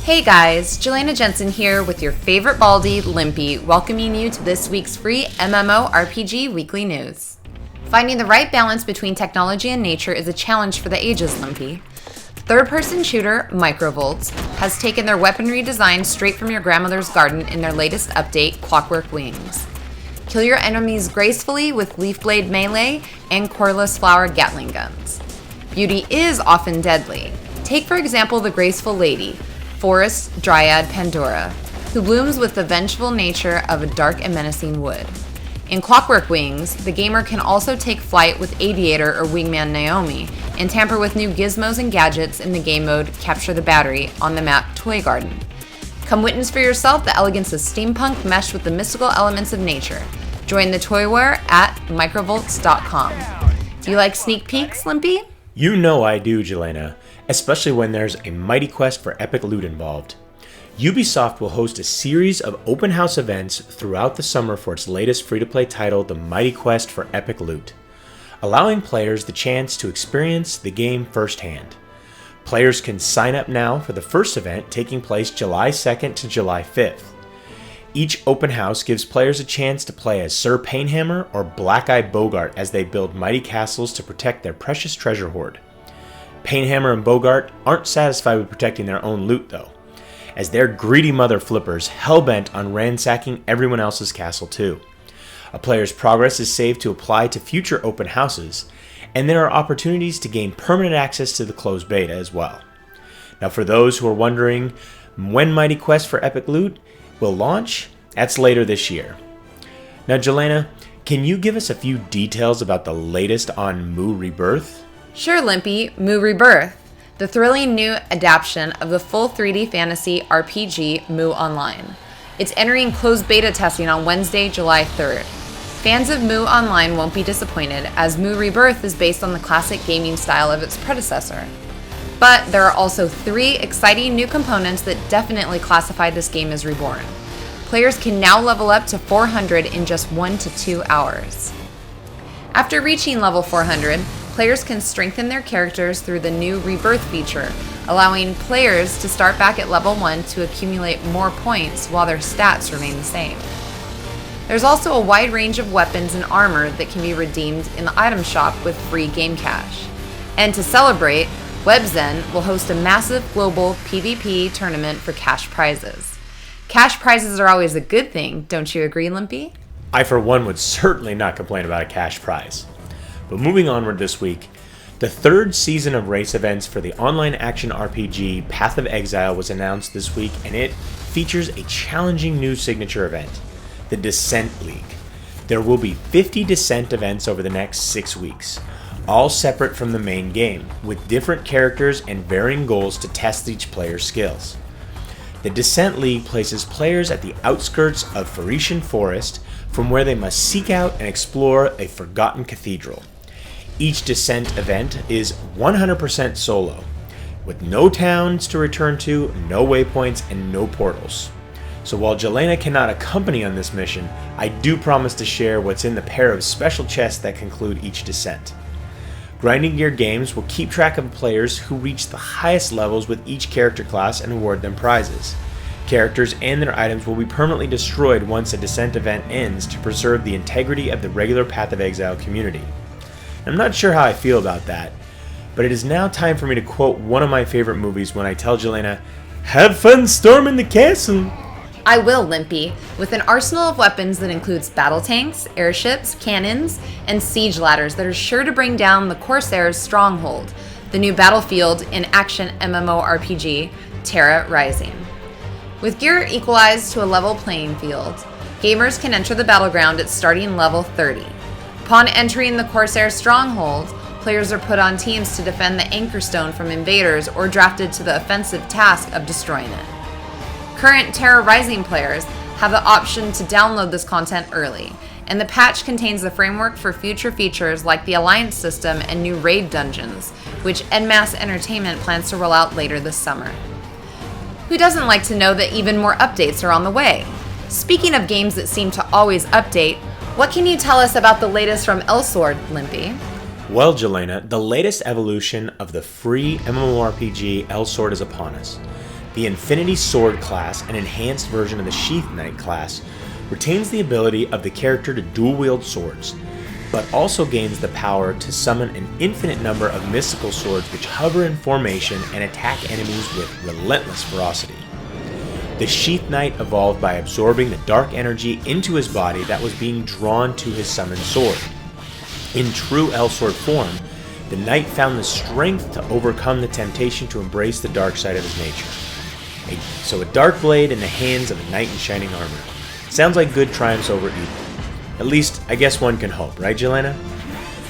Hey guys, Jelena Jensen here with your favorite baldy, Limpy, welcoming you to this week's free MMORPG weekly news. Finding the right balance between technology and nature is a challenge for the ages, Limpy. Third-person shooter, Microvolts, has taken their weaponry design straight from your grandmother's garden in their latest update, Clockwork Wings. Kill your enemies gracefully with leaf blade melee and coreless flower Gatling guns. Beauty is often deadly. Take for example the graceful lady, Forest Dryad Pandora, who blooms with the vengeful nature of a dark and menacing wood. In Clockwork Wings, the gamer can also take flight with Aviator or Wingman Naomi and tamper with new gizmos and gadgets in the game mode Capture the Battery on the map Toy Garden. Come witness for yourself the elegance of steampunk meshed with the mystical elements of nature. Join the toy war at microvolts.com. Do you like sneak peeks, Limpy? You know I do, Jelena, especially when there's a mighty quest for epic loot involved. Ubisoft will host a series of open house events throughout the summer for its latest free-to-play title, The Mighty Quest for Epic Loot, allowing players the chance to experience the game firsthand. Players can sign up now for the first event taking place July 2nd to July 5th. Each open house gives players a chance to play as Sir Painhammer or Black-Eye Bogart as they build mighty castles to protect their precious treasure hoard. Painhammer and Bogart aren't satisfied with protecting their own loot though, as they're greedy mother flippers hell-bent on ransacking everyone else's castle too. A player's progress is saved to apply to future open houses, and there are opportunities to gain permanent access to the closed beta as well. Now for those who are wondering when Mighty Quest for Epic Loot will launch, that's later this year. Now Jelena, can you give us a few details about the latest on Mu Rebirth? Sure, Limpy, Mu Rebirth, the thrilling new adaptation of the full 3D fantasy RPG Mu Online. It's entering closed beta testing on Wednesday, July 3rd. Fans of Mu Online won't be disappointed, as Mu Rebirth is based on the classic gaming style of its predecessor. But there are also 3 exciting new components that definitely classify this game as reborn. Players can now level up to 400 in just 1 to 2 hours. After reaching level 400, players can strengthen their characters through the new Rebirth feature, allowing players to start back at level 1 to accumulate more points while their stats remain the same. There's also a wide range of weapons and armor that can be redeemed in the item shop with free game cash. And to celebrate, WebZen will host a massive global PvP tournament for cash prizes. Cash prizes are always a good thing, don't you agree, Limpy? I for one would certainly not complain about a cash prize. But moving onward this week, the 3rd season of race events for the online action RPG Path of Exile was announced this week, and it features a challenging new signature event, the Descent League. There will be 50 Descent events over the next 6 weeks, all separate from the main game, with different characters and varying goals to test each player's skills. The Descent League places players at the outskirts of Pharishian Forest, from where they must seek out and explore a forgotten cathedral. Each Descent event is 100% solo, with no towns to return to, no waypoints, and no portals. So while Jelena cannot accompany on this mission, I do promise to share what's in the pair of special chests that conclude each Descent. Grinding Gear Games will keep track of players who reach the highest levels with each character class and award them prizes. Characters and their items will be permanently destroyed once a Descent event ends to preserve the integrity of the regular Path of Exile community. I'm not sure how I feel about that, but it is now time for me to quote one of my favorite movies when I tell Jelena, "Have fun storming the castle!" I will, Limpy, with an arsenal of weapons that includes battle tanks, airships, cannons, and siege ladders that are sure to bring down the Corsair's stronghold, the new battlefield in action MMORPG, Tera Rising. With gear equalized to a level playing field, gamers can enter the battleground at starting level 30. Upon entering the Corsair's stronghold, players are put on teams to defend the Anchor Stone from invaders or drafted to the offensive task of destroying it. Current Tera Rising players have the option to download this content early, and the patch contains the framework for future features like the Alliance system and new raid dungeons, which Enmass Entertainment plans to roll out later this summer. Who doesn't like to know that even more updates are on the way? Speaking of games that seem to always update, what can you tell us about the latest from Elsword, Limpy? Well, Jelena, the latest evolution of the free MMORPG Elsword is upon us. The Infinity Sword class, an enhanced version of the Sheath Knight class, retains the ability of the character to dual-wield swords, but also gains the power to summon an infinite number of mystical swords which hover in formation and attack enemies with relentless ferocity. The Sheath Knight evolved by absorbing the dark energy into his body that was being drawn to his summoned sword. In true Elsword form, the knight found the strength to overcome the temptation to embrace the dark side of his nature. So a dark blade in the hands of a knight in shining armor. Sounds like good triumphs over evil. At least, I guess one can hope, right, Jelena?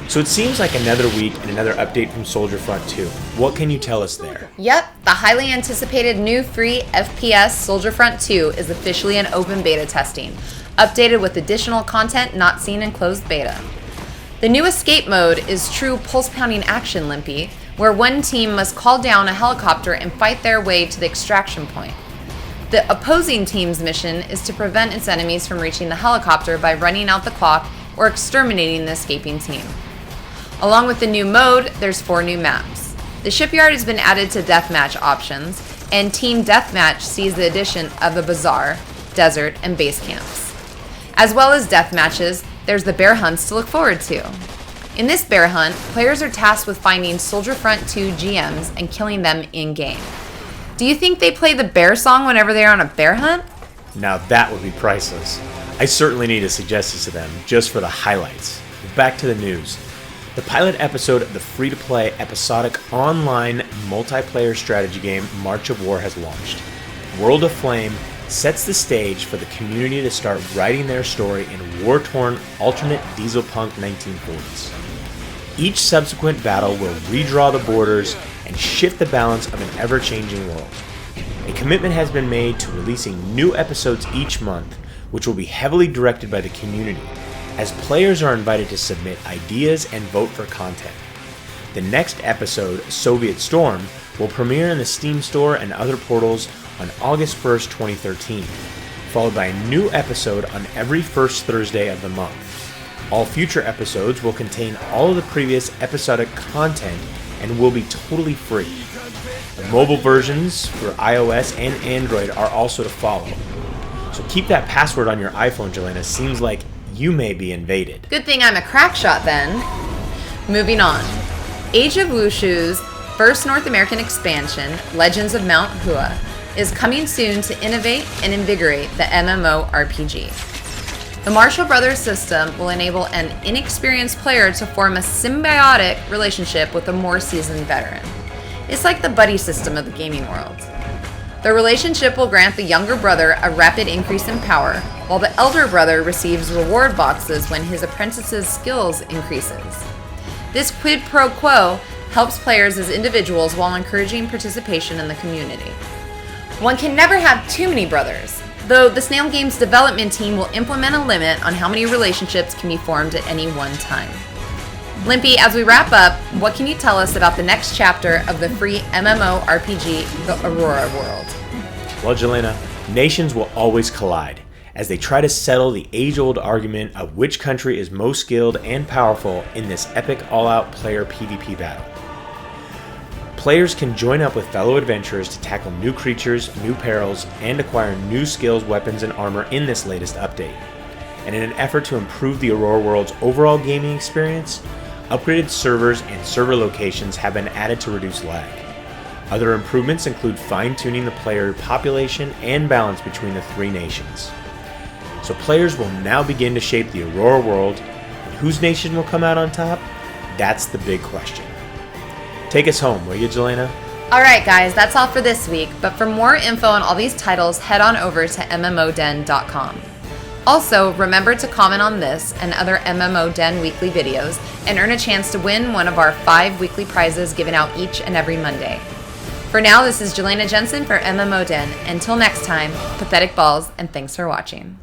So it seems like another week and another update from Soldier Front 2. What can you tell us there? Yep, the highly anticipated new free FPS Soldier Front 2 is officially in open beta testing, updated with additional content not seen in closed beta. The new escape mode is true pulse-pounding action, Limpy, where one team must call down a helicopter and fight their way to the extraction point. The opposing team's mission is to prevent its enemies from reaching the helicopter by running out the clock or exterminating the escaping team. Along with the new mode, there's 4 new maps. The shipyard has been added to deathmatch options, and Team Deathmatch sees the addition of the bazaar, desert, and base camps. As well as deathmatches, there's the bear hunts to look forward to. In this bear hunt, players are tasked with finding Soldier Front 2 GMs and killing them in-game. Do you think they play the bear song whenever they're on a bear hunt? Now that would be priceless. I certainly need to suggest this to them, just for the highlights. Back to the news. The pilot episode of the free-to-play episodic online multiplayer strategy game March of War has launched. World of Flame sets the stage for the community to start writing their story in war-torn alternate diesel punk 1940s. Each subsequent battle will redraw the borders and shift the balance of an ever-changing world. A commitment has been made to releasing new episodes each month, which will be heavily directed by the community, as players are invited to submit ideas and vote for content. The next episode, Soviet Storm, will premiere in the Steam Store and other portals on August 1st, 2013, followed by a new episode on every first Thursday of the month. All future episodes will contain all of the previous episodic content and will be totally free. The mobile versions for iOS and Android are also to follow. So keep that password on your iPhone, Jelena. Seems like you may be invaded. Good thing I'm a crack shot then. Moving on. Age of Wushu's first North American expansion, Legends of Mount Hua, is coming soon to innovate and invigorate the MMORPG. The Marshall Brothers system will enable an inexperienced player to form a symbiotic relationship with a more seasoned veteran. It's like the buddy system of the gaming world. The relationship will grant the younger brother a rapid increase in power, while the elder brother receives reward boxes when his apprentice's skills increases. This quid pro quo helps players as individuals while encouraging participation in the community. One can never have too many brothers, though the Snail Games development team will implement a limit on how many relationships can be formed at any one time. Limpy, as we wrap up, what can you tell us about the next chapter of the free MMORPG, the Aurora world? Well, Jelena, nations will always collide as they try to settle the age-old argument of which country is most skilled and powerful in this epic all-out player PvP battle. Players can join up with fellow adventurers to tackle new creatures, new perils, and acquire new skills, weapons, and armor in this latest update. And in an effort to improve the Aurora world's overall gaming experience, upgraded servers and server locations have been added to reduce lag. Other improvements include fine-tuning the player population and balance between the 3 nations. So players will now begin to shape the Aurora world, and whose nation will come out on top? That's the big question. Take us home, will you, Jelena? Alright guys, that's all for this week, but for more info on all these titles, head on over to MMODen.com. Also, remember to comment on this and other MMODen Weekly videos and earn a chance to win one of our 5 weekly prizes given out each and every Monday. For now, this is Jelena Jensen for MMODen. Until next time, pathetic balls, and thanks for watching.